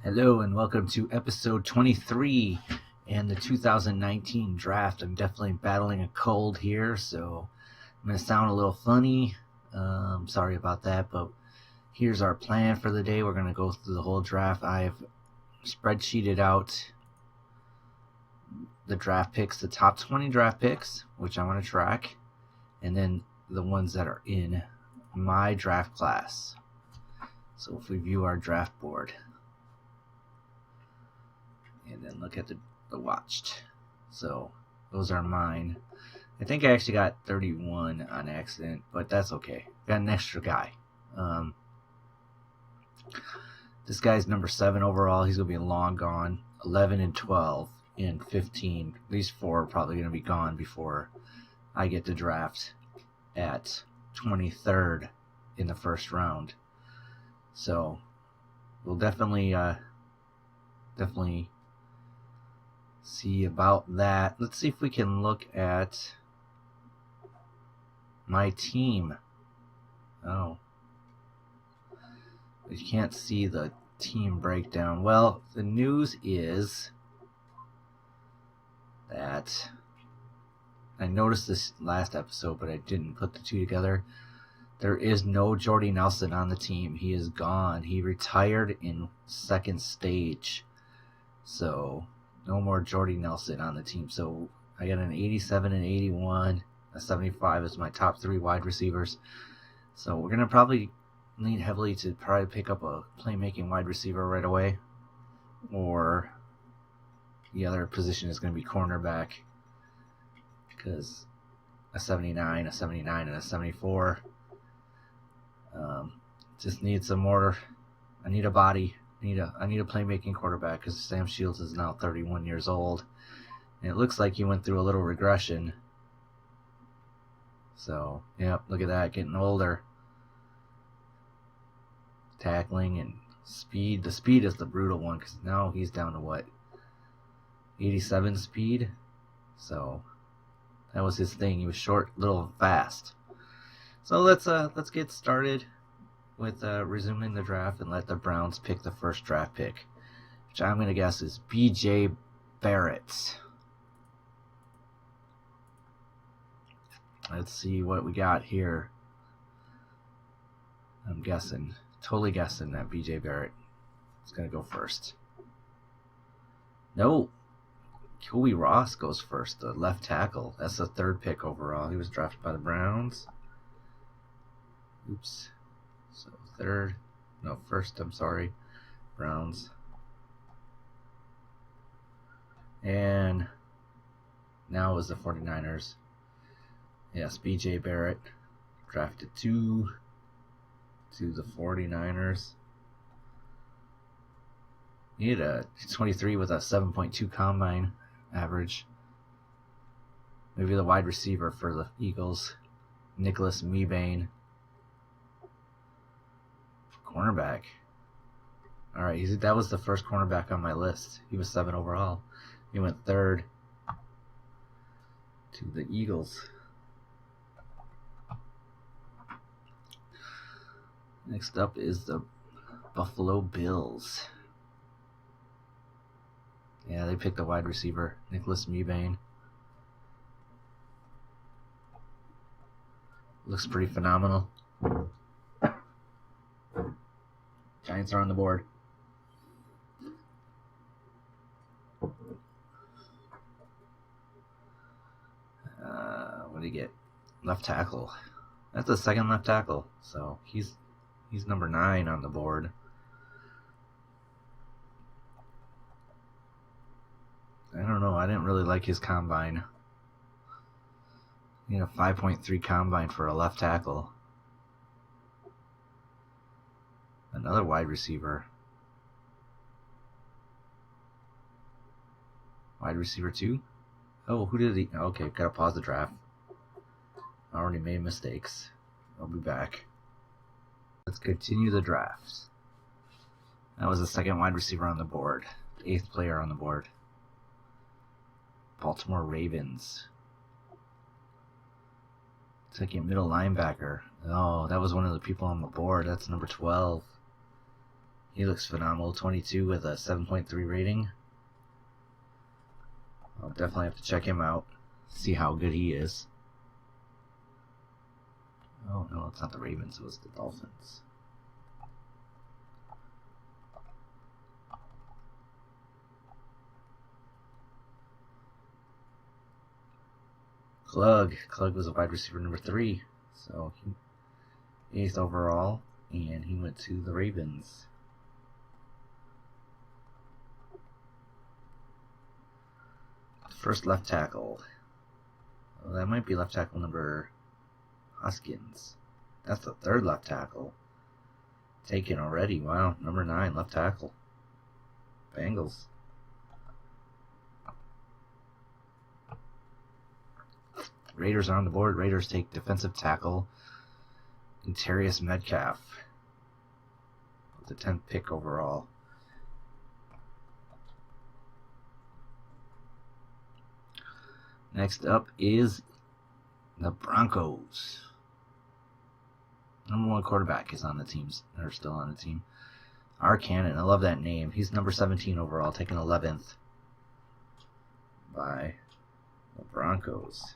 Hello and welcome to episode 23 and the 2019 draft. I'm definitely battling a cold here, so I'm going to sound a little funny. Sorry about that, but here's our plan for the day. We're going to go through the whole draft. I've spreadsheeted out the draft picks, the top 20 draft picks, which I want to track, and then the ones that are in my draft class. So if we view our draft board, and then look at the watched. So those are mine. I think I actually got 31 on accident, but that's okay. Got an extra guy. This guy's number 7 overall. He's going to be long gone. 11 and 12 and 15. These 4 are probably going to be gone before I get to draft at 23rd in the first round. So we'll definitely see about that. Let's see if we can look at my team. Oh, you can't see the team breakdown. Well, the news is that I noticed this last episode, but I didn't put the two together. There is no Jordy Nelson on the team. He is gone. He retired in second stage. So no more Jordy Nelson on the team. So I got an 87 and 81. A 75 is my top 3 wide receivers. So we're going to probably lean heavily to probably pick up a playmaking wide receiver right away. Or the other position is going to be cornerback. Because a 79, a 79, and a 74. Just need some more. I need a body. I need a playmaking quarterback because Sam Shields is now 31 years old. And it looks like he went through a little regression. So, yep, look at that, getting older. Tackling and speed. The speed is the brutal one because now he's down to what? 87 speed? So, that was his thing. He was short, little, fast. So let's get started with resuming the draft and let the Browns pick the first draft pick, which I'm going to guess is B.J. Barrett. Let's see what we got here. I'm totally guessing that B.J. Barrett is going to go first. No, Huey Ross goes first, the left tackle. That's the 3rd pick overall. He was drafted by the Browns. Oops. So first, I'm sorry, Browns. And now is the 49ers. Yes, B.J. Barrett drafted to the 49ers. He had a 23 with a 7.2 combine average. Maybe the wide receiver for the Eagles, Nicholas Mebane. Cornerback. All right, that was the first cornerback on my list. He was 7 overall. He went 3rd to the Eagles. Next up is the Buffalo Bills. Yeah, they picked a wide receiver, Nicholas Mebane. Looks pretty phenomenal. Giants are on the board. What do you get? Left tackle. That's the 2nd left tackle. So he's number 9 on the board. I don't know. I didn't really like his combine. You know, 5.3 combine for a left tackle. Another wide receiver. Wide receiver 2? Oh, who did he? Okay, gotta pause the draft. I already made mistakes. I'll be back. Let's continue the draft. That was the 2nd wide receiver on the board. The 8th player on the board. Baltimore Ravens. Second middle linebacker. Oh, that was one of the people on the board. That's number 12. He looks phenomenal. 22 with a 7.3 rating. I'll definitely have to check him out. See how good he is. Oh, no, it's not the Ravens. It was the Dolphins. Klug. Klug was a wide receiver number 3. So, 8th overall. And he went to the Ravens. First left tackle. Well, that might be left tackle number Hoskins. That's the 3rd left tackle. Taken already. Wow. Number 9 left tackle. Bengals. Raiders are on the board. Raiders take defensive tackle Interius Metcalf with the 10th pick overall. Next up is the Broncos. Number 1 quarterback is on the team, or still on the team. R. Cannon, I love that name. He's number 17 overall, taken 11th by the Broncos.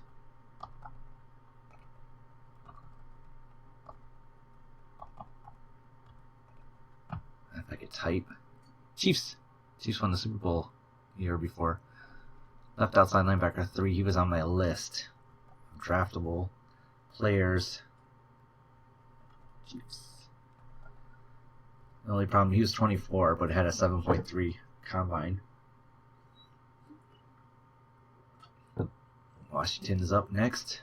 If I could type. Chiefs. Chiefs won the Super Bowl the year before. Left outside linebacker 3. He was on my list of draftable players. Chiefs. The only problem, he was 24, but had a 7.3 combine. Washington is up next.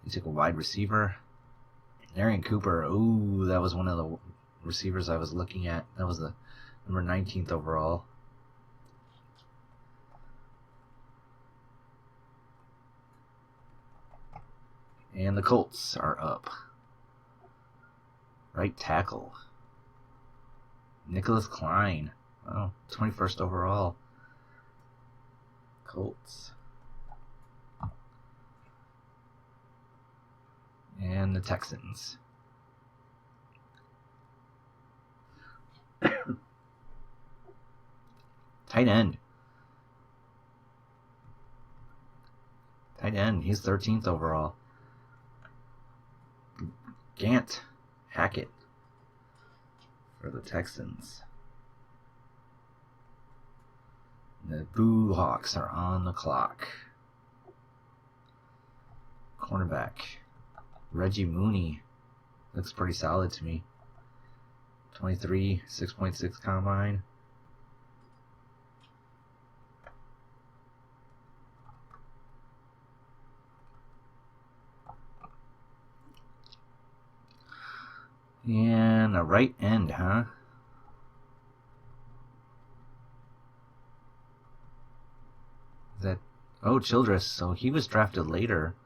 He took a wide receiver. Arian Cooper. Ooh, that was one of the receivers I was looking at. That was the number 19th overall. And the Colts are up. Right tackle. Nicholas Klein. Oh, 21st overall. Colts. And the Texans. Tight end. Tight end. He's 13th overall. Gant Hackett for the Texans. The Boo Hawks are on the clock. Cornerback Reggie Mooney looks pretty solid to me. 23, 6.6 combine. And a right end, huh? Is that... Oh, Childress. So he was drafted later.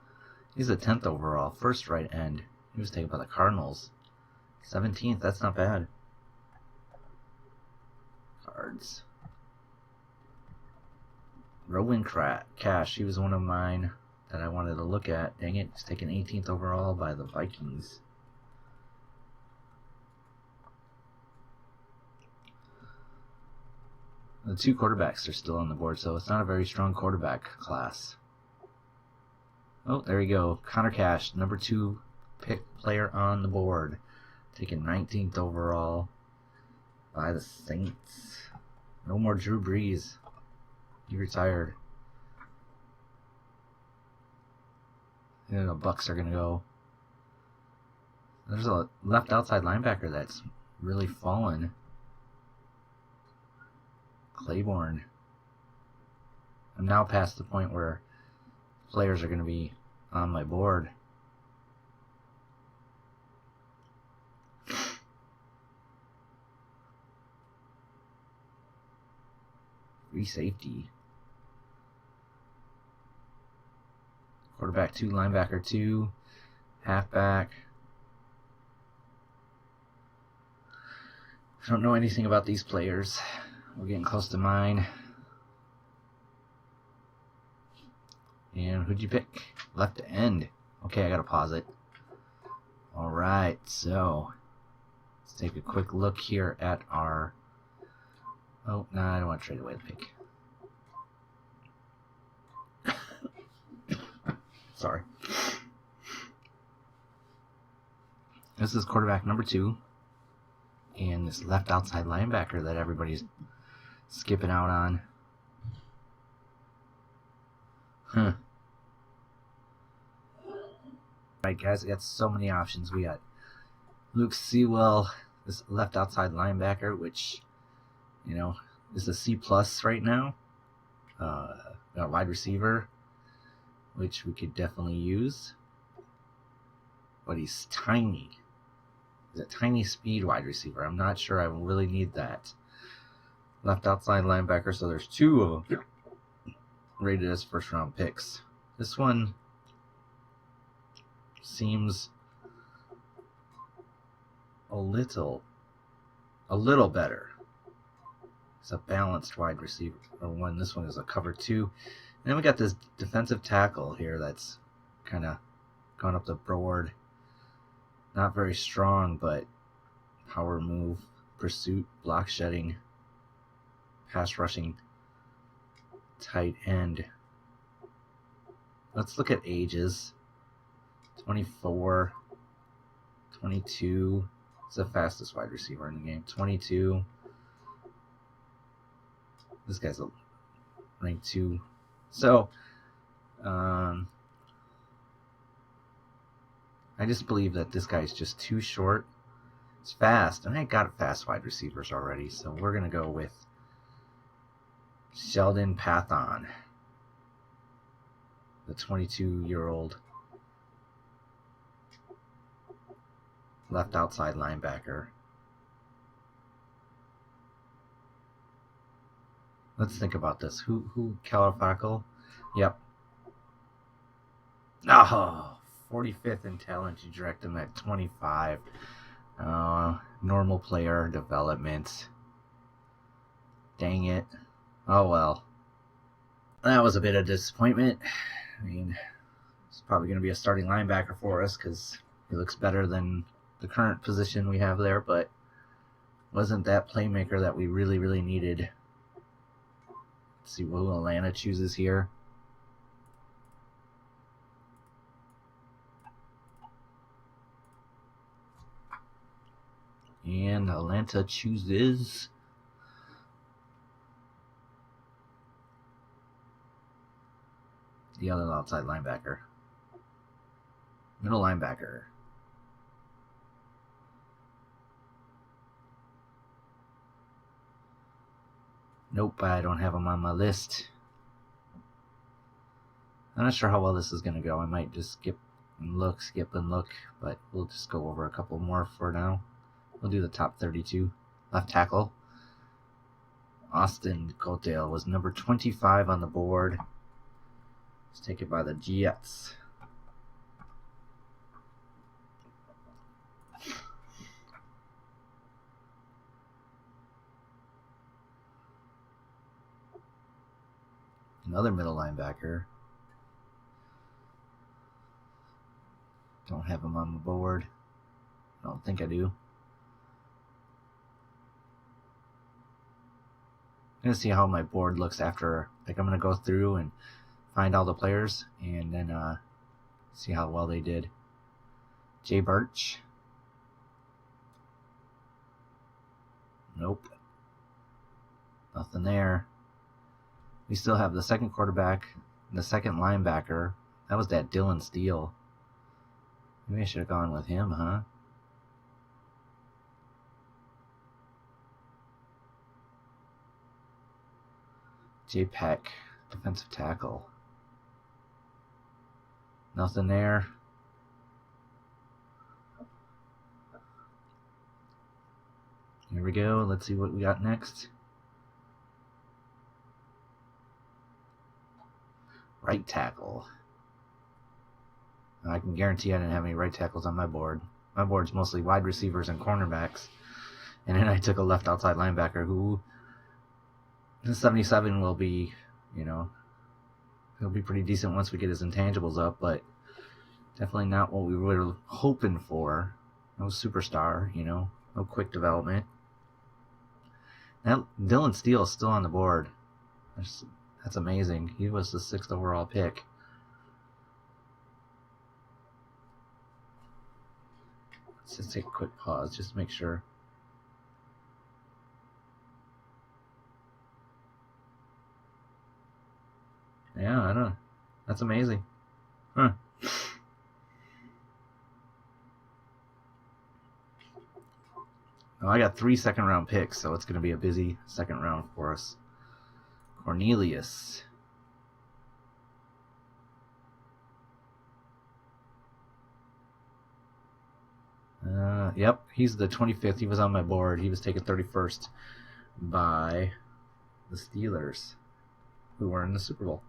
He's the 10th overall. First right end. He was taken by the Cardinals. 17th. That's not bad. Cards. Rowan Cash. He was one of mine that I wanted to look at. Dang it. He's taken 18th overall by the Vikings. The 2 quarterbacks are still on the board, so it's not a very strong quarterback class. Oh, there you go. Connor Cash, number 2 pick player on the board. Taken 19th overall by the Saints. No more Drew Brees. He retired. And the Bucks are going to go. There's a left outside linebacker that's really fallen. Claiborne. I'm now past the point where players are going to be on my board. Free safety. Quarterback 2, linebacker 2, halfback. I don't know anything about these players. We're getting close to mine. And who'd you pick? Left end. Okay, I gotta pause it. Alright, so Let's take a quick look here at our... Oh, no, I don't want to trade away the pick. Sorry. This is quarterback number 2. And this left outside linebacker that everybody's skipping out on. Huh. Alright guys, we got so many options. We got Luke Sewell, this left outside linebacker, which, you know, is a C+ right now. Got wide receiver, which we could definitely use. But he's tiny. He's a tiny speed wide receiver. I'm not sure I really need that. Left outside linebacker, so there's 2 of them rated as first round picks. This one seems a little better. It's a balanced wide receiver one. This one is a cover 2. And then we got this defensive tackle here that's kind of gone up the board. Not very strong, but power move, pursuit, block shedding, pass rushing, tight end. Let's look at ages. 24, 22. It's the fastest wide receiver in the game. 22. This guy's a rank 2. So, I just believe that this guy's just too short. It's fast, and I got fast wide receivers already, so we're going to go with Sheldon Pathon, the 22-year-old left outside linebacker. Let's think about this. Who Califaco? Yep. Oh, 45th in talent. You direct him at 25. Normal player development. Dang it. Oh well. That was a bit of disappointment. I mean, it's probably going to be a starting linebacker for us because he looks better than the current position we have there, but wasn't that playmaker that we really, really needed. Let's see who Atlanta chooses here. And Atlanta chooses the other outside linebacker. Middle linebacker. Nope, I don't have him on my list. I'm not sure how well this is going to go. I might just skip and look, but we'll just go over a couple more for now. We'll do the top 32. Left tackle. Austin Coldale was number 25 on the board. Let's take it by the Jets. Another middle linebacker. Don't have him on the board. I don't think I do. I'm going to see how my board looks after. Like, I'm going to go through and find all the players and then see how well they did. Jay Birch. Nope. Nothing there. We still have the second quarterback, the second linebacker. That was that Dylan Steele. Maybe I should have gone with him, huh? Jay Peck, defensive tackle. Nothing there. Here we go. Let's see what we got next. Right tackle. I can guarantee I didn't have any right tackles on my board. My board's mostly wide receivers and cornerbacks. And then I took a left outside linebacker who, the 77 will be, you know, he'll be pretty decent once we get his intangibles up, but definitely not what we were hoping for. No superstar, you know. No quick development. Now, Dylan Steele is still on the board. That's amazing. He was the 6th overall pick. Let's just take a quick pause just to make sure. Yeah, I know. That's amazing. Huh. Oh, I got 3 second-round picks, so it's going to be a busy second round for us. Cornelius. Yep, he's the 25th. He was on my board. He was taken 31st by the Steelers, who were in the Super Bowl.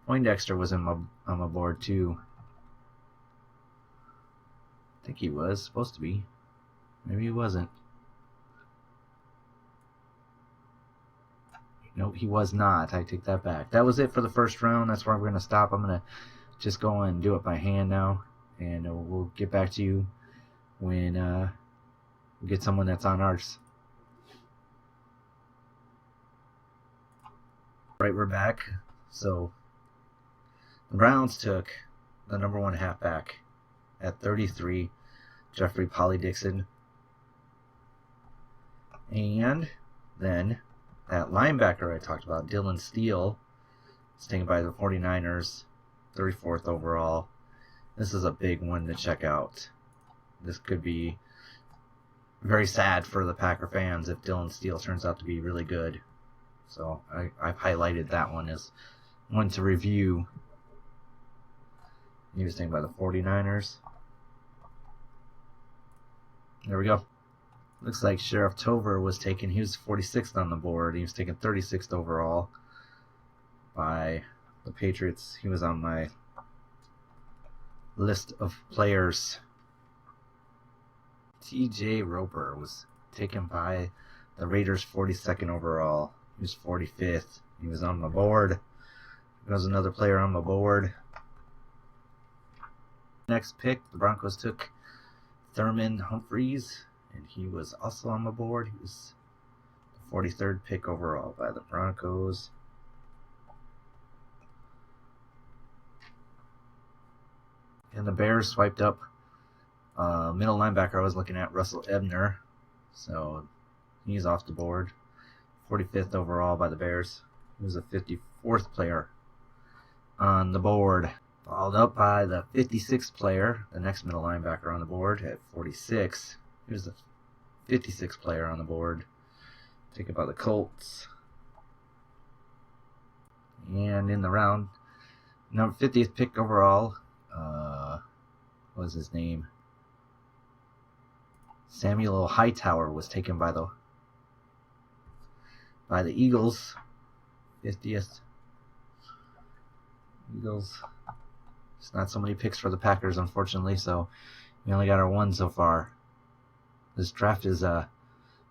Poindexter was on my board too. I think he was supposed to be. Maybe he wasn't. Nope, he was not. I take that back. That was it for the first round. That's where I'm going to stop. I'm going to just go and do it by hand now. And we'll get back to you when we get someone that's on ours. Right, we're back. So the Browns took the number 1 halfback at 33, Jeffrey Polly-Dixon. And then that linebacker I talked about, Dylan Steele, is taken by the 49ers, 34th overall. This is a big one to check out. This could be very sad for the Packer fans if Dylan Steele turns out to be really good. So I've highlighted that one as one to review. He was taken by the 49ers. There we go. Looks like Sheriff Tover was taken. He was 46th on the board. He was taken 36th overall by the Patriots. He was on my list of players. T.J. Roper was taken by the Raiders, 42nd overall. He was 45th. He was on my board. There's another player on my board. Next pick, the Broncos took Thurman Humphreys, and he was also on my board. He was the 43rd pick overall by the Broncos. And the Bears swiped up middle linebacker I was looking at, Russell Ebner. So he's off the board. 45th overall by the Bears. He was a 54th player on the board. Followed up by the 56th player, the next middle linebacker on the board at 46. He was the 56th player on the board. Taken by the Colts. And in the round, number 50th pick overall, what was his name? Samuel Hightower was taken by the Eagles. 50th. Eagles. It's not so many picks for the Packers, unfortunately, so we only got our one so far. This draft is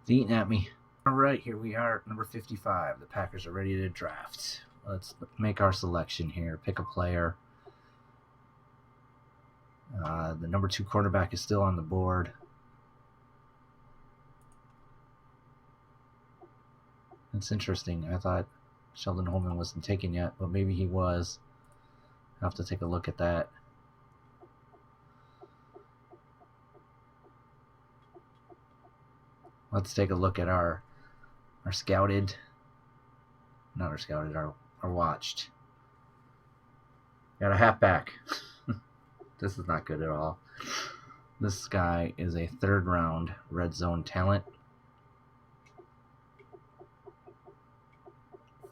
eating at me. All right, here we are at number 55. The Packers are ready to draft. Let's make our selection here. Pick a player. The number 2 quarterback is still on the board. It's interesting. I thought Sheldon Holman wasn't taken yet, but maybe he was. I'll have to take a look at that. Let's take a look at our scouted, not our scouted, our watched. Got a halfback. This is not good at all. This guy is a 3rd round red zone talent.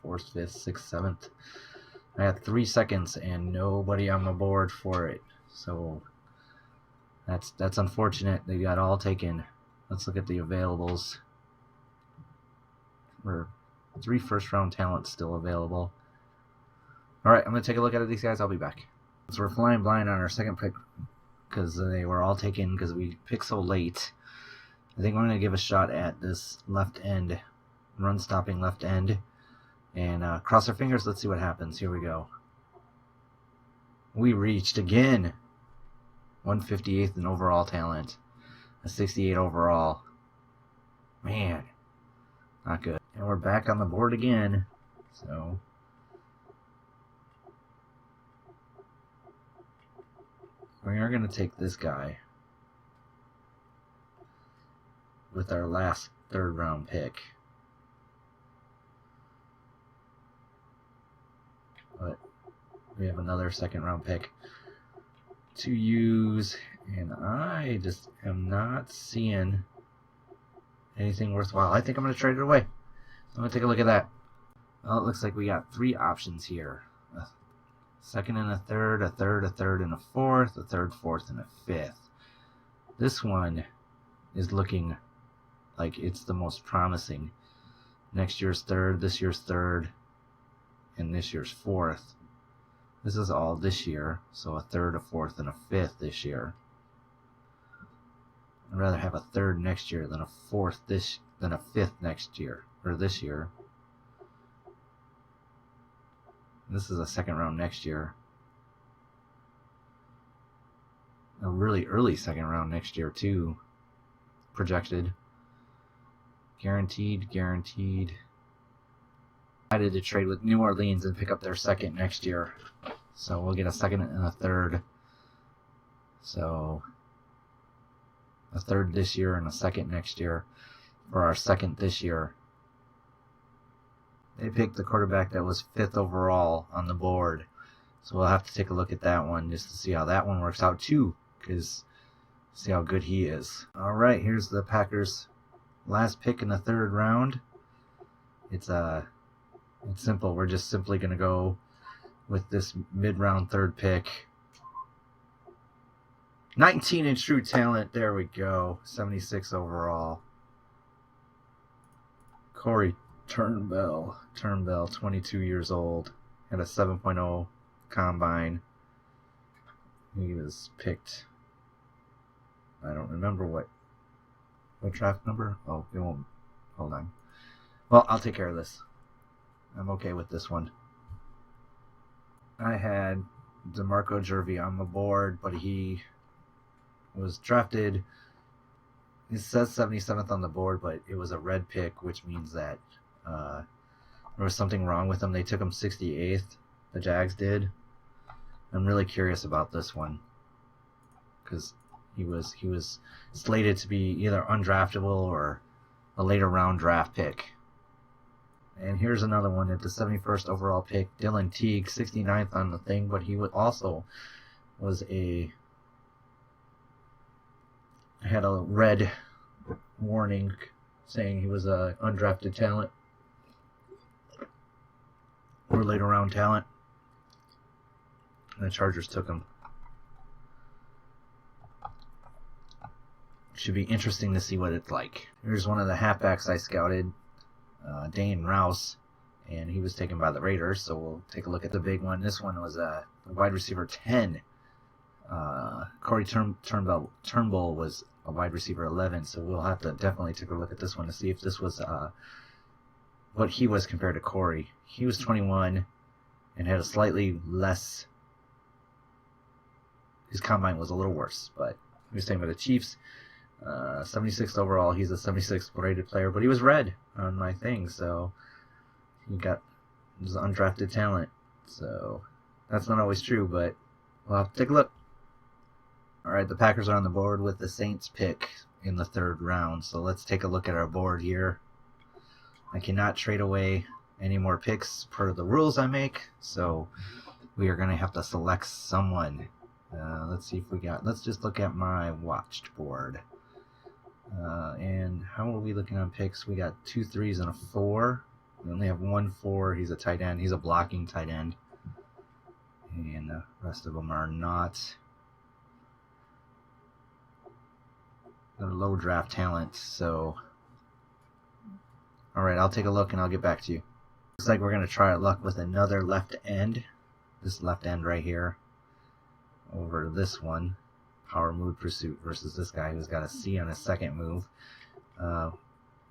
4th, 5th, 6th, 7th. I had 3 seconds and nobody on my board for it. So that's unfortunate. They got all taken. Let's look at the availables. We're 3 first-round talents still available. All right, I'm going to take a look at these guys. I'll be back. So we're flying blind on our second pick because they were all taken because we picked so late. I think we're going to give a shot at this left end, run-stopping left end. And cross our fingers. Let's see what happens. Here we go. We reached again. 158th in overall talent, a 68 overall. Man, not good. And we're back on the board again. So we are going to take this guy with our last third round pick. But we have another second round pick to use, and I just am not seeing anything worthwhile. I think I'm going to trade it away. I'm going to take a look at that. Well, it looks like we got 3 options here. A second and a third, a third, a third, and a fourth, a third, fourth, and a fifth. This one is looking like it's the most promising. Next year's third, this year's third, and this year's fourth. This is all this year, so a third, a fourth, and a fifth this year. I'd rather have a third next year than a fifth next year, or this year. This is a second round next year. A really early second round next year too, projected. Guaranteed. Decided to trade with New Orleans and pick up their second next year. So we'll get a second and a third. So a third this year and a second next year for our second this year. They picked the quarterback that was 5th overall on the board. So we'll have to take a look at that one just to see how that one works out too, because see how good he is. All right, here's the Packers' last pick in the third round. It's simple. We're just simply going to go with this mid-round third pick. 19 in true talent. There we go. 76 overall. Corey Turnbull, 22 years old, had a 7.0 combine. He was picked, I don't remember what draft number. Oh, it won't. Hold on. Well, I'll take care of this. I'm okay with this one. I had DeMarco Jervey on the board, but he was drafted. It says 77th on the board, but it was a red pick, which means that there was something wrong with him. They took him 68th. The Jags did. I'm really curious about this one because he was slated to be either undraftable or a later round draft pick. And here's another one at the 71st overall pick, Dylan Teague, 69th on the thing, but he also had a red warning saying he was a undrafted talent or later round talent. And the Chargers took him. Should be interesting to see what it's like. Here's one of the halfbacks I scouted, Dane Rouse, and he was taken by the Raiders, so we'll take a look at the big one. This one was wide receiver 10. Corey Turnbull was a wide receiver 11, so we'll have to definitely take a look at this one to see if this was what he was compared to Corey. He was 21 and had a slightly less. His combine was a little worse, but he was taken by the Chiefs. 76th overall. He's a 76th rated player, but he was red on my thing, so he was undrafted talent. So that's not always true, but we'll have to take a look. All right, the Packers are on the board with the Saints pick in the third round. So let's take a look at our board here. I cannot trade away any more picks per the rules I make, so we are going to have to select someone. Let's see if let's just look at my watched board. And how are we looking on picks? We got 2 3s and a 4. We only have 1 4. He's a tight end. He's a blocking tight end. And the rest of them are not. They're low draft talent. So, all right, I'll take a look and I'll get back to you. Looks like we're going to try our luck with another left end. This left end right here. Over this one. Power move pursuit versus this guy who's got a C on his second move.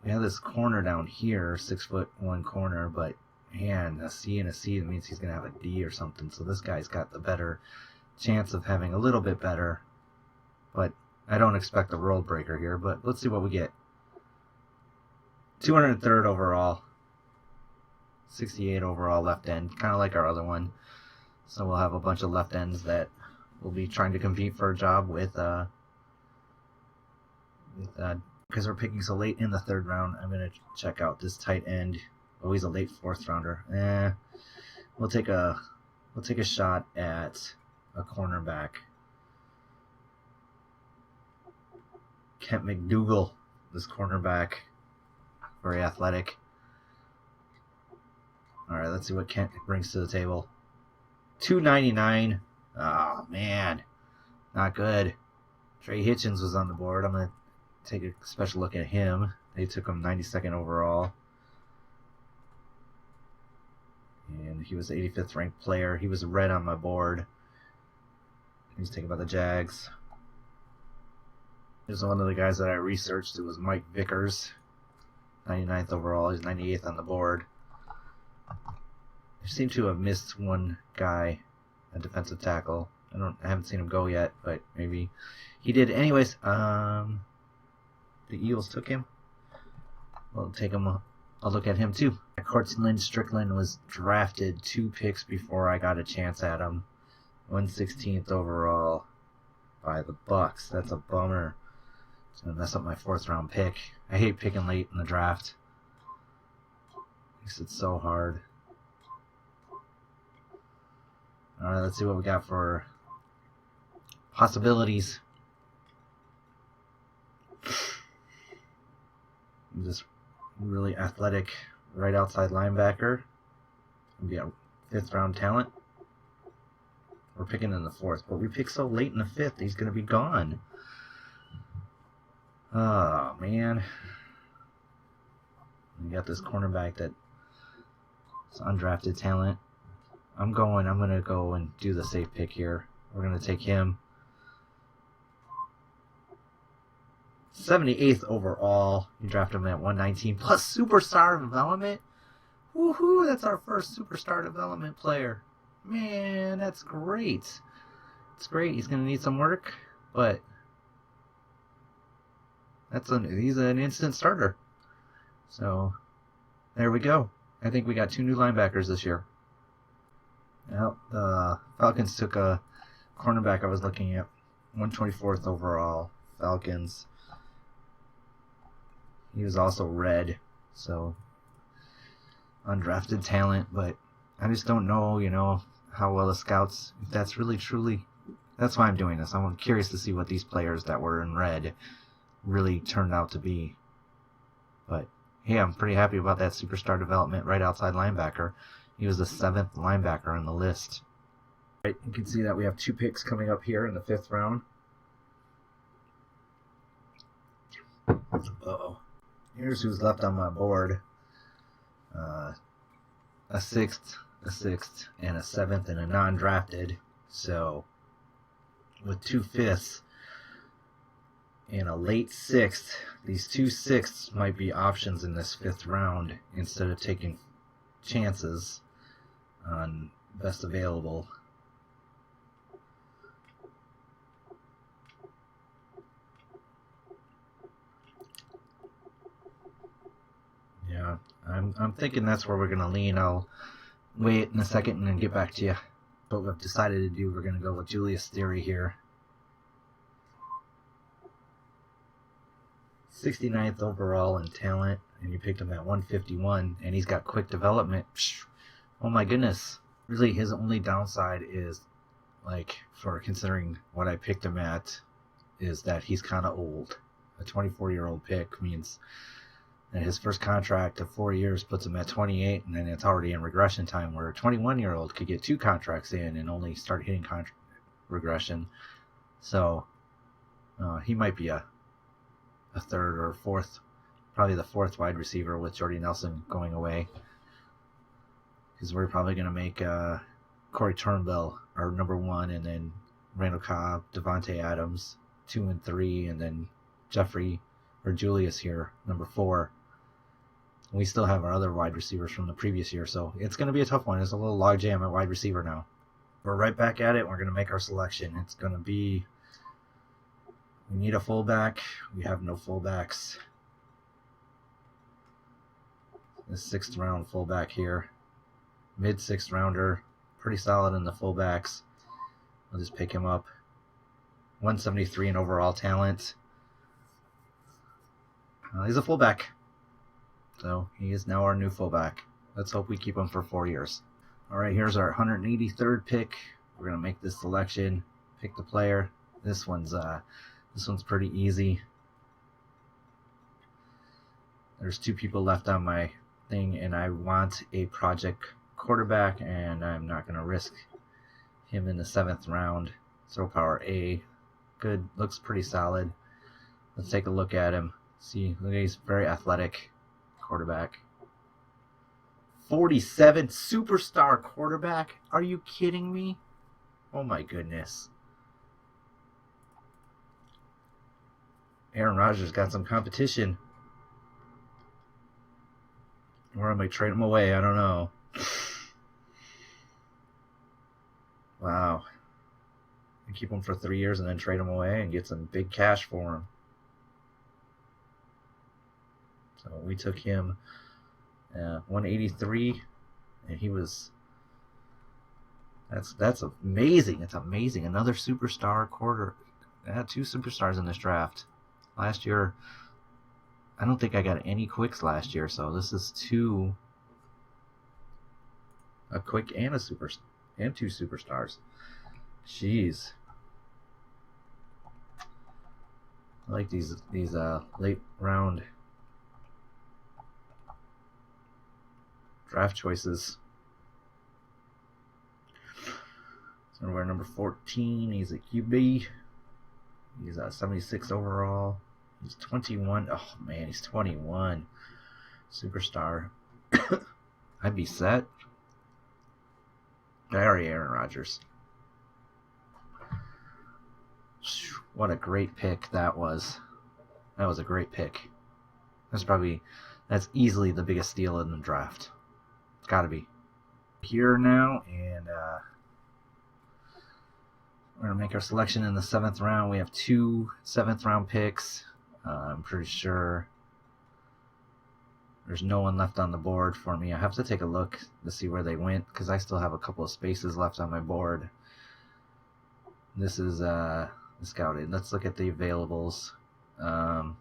We have this corner down here, 6'1" corner, but man, a C and a C, that means he's going to have a D or something. So this guy's got the better chance of having a little bit better but I don't expect a world breaker here. But let's see what we get. 203rd overall, 68 overall left end, kind of like our other one. So we'll have a bunch of left ends that will be trying to compete for a job with because we're picking so late in the 3rd round. I'm gonna check out this tight end. Oh, he's a late 4th rounder. We'll take a shot at a cornerback. Kent McDougal, this cornerback, very athletic. All right, let's see what Kent brings to the table. 299. Oh man, not good. Trey Hitchens was on the board. I'm gonna take a special look at him. They took him 92nd overall. And he was the 85th ranked player. He was red on my board. He's taken by the Jags. Here's one of the guys that I researched. It was Mike Vickers, 99th overall. He's 98th on the board. I seem to have missed one guy, a defensive tackle. I haven't seen him go yet, but maybe he did. Anyways, the Eagles took him. We'll take him. I'll look at him too. Cortland Strickland was drafted 2 picks before I got a chance at him. 116th overall by the Bucks. That's a bummer. It's gonna mess up my 4th round pick. I hate picking late in the draft. Makes it so hard. All right, let's see what we got for possibilities. This really athletic right outside linebacker. Be a 5th round talent. We're picking in the 4th, but we pick so late in the 5th, he's going to be gone. Oh, man. We got this cornerback that's undrafted talent. I'm going to go and do the safe pick here. We're going to take him. 78th overall. You draft him at 119 plus superstar development. Woohoo! That's our first superstar development player. Man, that's great. It's great. He's going to need some work, but he's an instant starter. So there we go. I think we got 2 new linebackers this year. Well, the Falcons took a cornerback I was looking at, 124th overall. Falcons. He was also red, so undrafted talent, but I just don't know, how well the scouts, if that's really truly, that's why I'm doing this. I'm curious to see what these players that were in red really turned out to be. But yeah, I'm pretty happy about that superstar development right outside linebacker. He was the 7th linebacker on the list. Right, you can see that we have 2 picks coming up here in the 5th round. Uh-oh. Here's who's left on my board. A 6th, and a 7th, and a non-drafted. So, with 2 5ths and a late 6th, these 2 6ths might be options in this 5th round instead of taking chances on best available. Yeah, I'm thinking that's where we're going to lean. I'll wait in a second and then get back to you. What we've decided to do, we're going to go with Julius Theory here. 69th overall in talent, and you picked him at 151, and he's got quick development. Psh, oh my goodness. Really, his only downside is, for considering what I picked him at, is that he's kind of old. A 24-year-old pick means that his first contract of 4 years puts him at 28, and then it's already in regression time, where a 21-year-old could get 2 contracts in and only start hitting regression. So he might be a 3rd or 4th, probably the 4th wide receiver with Jordy Nelson going away, because we're probably going to make Corey Turnbull our number 1, and then Randall Cobb, Devontae Adams 2 and 3, and then Julius here number 4. We still have our other wide receivers from the previous year, so it's going to be a tough one. It's a little logjam at wide receiver now. We're right back at it. We're going to make our selection. It's going to be We need a fullback. We have no fullbacks. The 6th round fullback here. Mid 6th rounder. Pretty solid in the fullbacks. I'll just pick him up. 173 in overall talent. He's a fullback. So he is now our new fullback. Let's hope we keep him for 4 years. All right, here's our 183rd pick. We're gonna make this selection. Pick the player. This one's pretty easy. There's 2 people left on my thing, and I want a project quarterback, and I'm not gonna risk him in the 7th round. Throw power A. Good, looks pretty solid. Let's take a look at him. See, look, he's very athletic quarterback. 47 superstar quarterback? Are you kidding me? Oh my goodness. Aaron Rodgers got some competition. Or I might trade him away, I don't know. Wow. And keep him for 3 years and then trade him away and get some big cash for him. So we took him 183, and he was. That's amazing. It's amazing. Another superstar quarter. I had 2 superstars in this draft last year. I don't think I got any quicks last year, so this is 2. A quick and a 2 superstars. Jeez. I like these late round draft choices. So we're number 14. He's a QB. He's 76 overall. He's 21. Oh man, he's 21. Superstar. I'd be set. I already Aaron Rodgers. What a great pick that was. That was a great pick. That's easily the biggest steal in the draft. It's got to be. Here now, and we're going to make our selection in the 7th round. We have 2 7th round picks. I'm pretty sure there's no one left on the board for me. I have to take a look to see where they went because I still have a couple of spaces left on my board. This is scouted. Let's look at the availables. Couple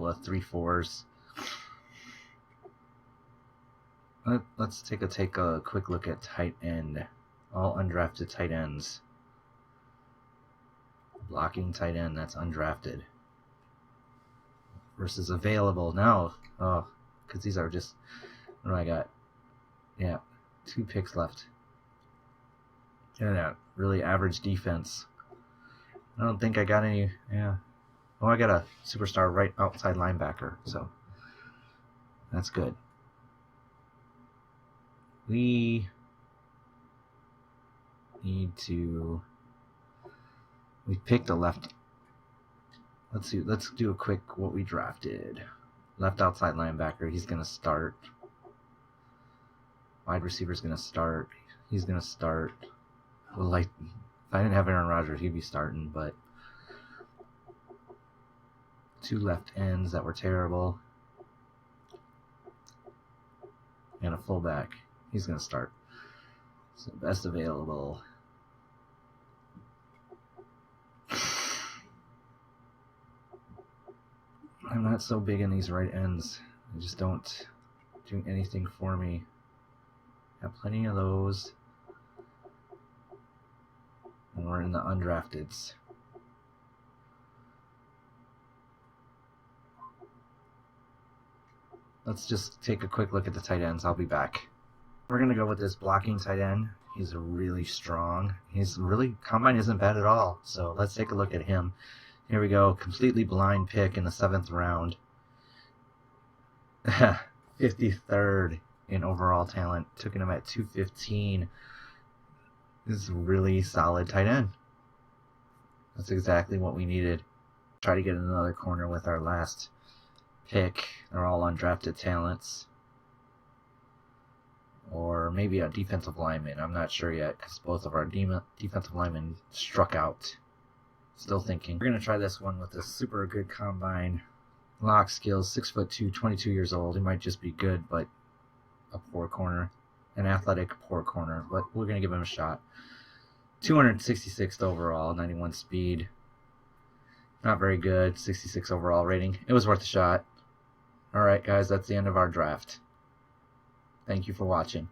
of 3-4s. Let's take a quick look at tight end. All undrafted tight ends. Blocking tight end, that's undrafted. Versus available now. Oh, because these are just. What do I got? Yeah, 2 picks left. Yeah, that really average defense. I don't think I got any. Yeah. Oh, I got a superstar right outside linebacker, so that's good. We need to. We picked a left. Let's see. Let's do a quick what we drafted. Left outside linebacker. He's gonna start. Wide receiver's gonna start. He's gonna start. Well, like if I didn't have Aaron Rodgers, he'd be starting. But 2 left ends that were terrible, and a fullback. He's gonna start. So best available. I'm not so big in these right ends. They just don't do anything for me. Got plenty of those. And we're in the undrafteds. Let's just take a quick look at the tight ends. I'll be back. We're going to go with this blocking tight end. He's really strong. Combine isn't bad at all. So let's take a look at him. Here we go. Completely blind pick in the 7th round. 53rd in overall talent. Took him at 215. This is a really solid tight end. That's exactly what we needed. Try to get another corner with our last pick. They're all undrafted talents. or maybe a defensive lineman. I'm not sure yet because both of our defensive linemen struck out. Still thinking. We're going to try this one with a super good combine. Lock skills, 6'2", 22 years old. He might just be good, but a poor corner. An athletic poor corner, but we're going to give him a shot. 266th overall, 91 speed. Not very good, 66 overall rating. It was worth a shot. Alright guys, that's the end of our draft. Thank you for watching.